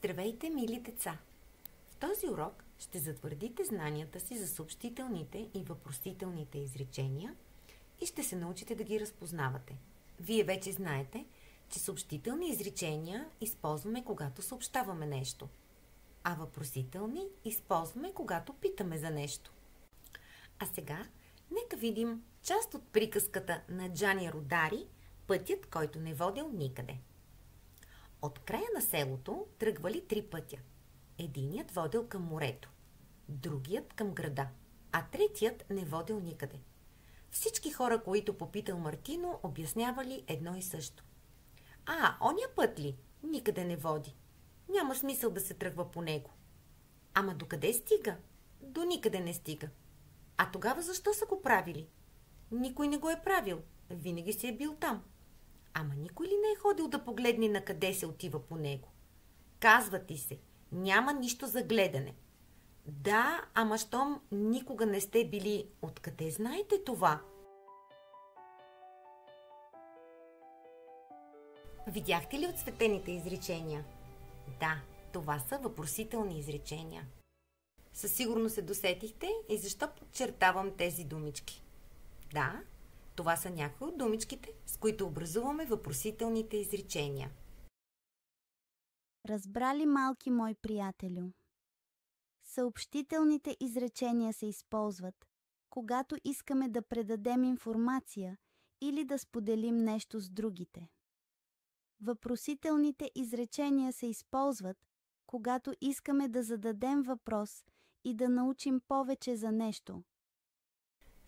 Здравейте, мили деца! В този урок ще затвърдите знанията си за съобщителните и въпросителните изречения и ще се научите да ги разпознавате. Вие вече знаете, че съобщителни изречения използваме, когато съобщаваме нещо, а въпросителни използваме, когато питаме за нещо. А сега нека видим част от приказката на Джани Родари «Пътят, който не водел никъде». От края на селото тръгвали 3 пътя. Единият водел към морето, другият към града, а третият не водел никъде. Всички хора, които попитал Мартино, обяснявали едно и също. Оня път ли? Никъде не води. Няма смисъл да се тръгва по него. Ама докъде стига? До никъде не стига. А тогава защо са го правили? Никой не го е правил. Винаги си е бил там. Ама никой ли не е ходил да погледне на къде се отива по него? Казва ти се, няма нищо за гледане. Да, ама щом никога не сте били, откъде знаете това? Видяхте ли отцветените изречения? Да, това са въпросителни изречения. Със сигурност се досетихте и защо подчертавам тези думички. Да, това са някои от думичките, с които образуваме въпросителните изречения. Разбрали, малки мой приятелю? Съобщителните изречения се използват, когато искаме да предадем информация или да споделим нещо с другите. Въпросителните изречения се използват, когато искаме да зададем въпрос и да научим повече за нещо.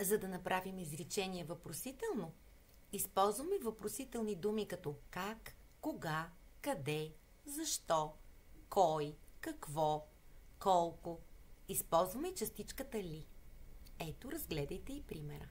За да направим изречение въпросително, използваме въпросителни думи като как, кога, къде, защо, кой, какво, колко. Използваме и частичката ли. Ето, разгледайте и примера.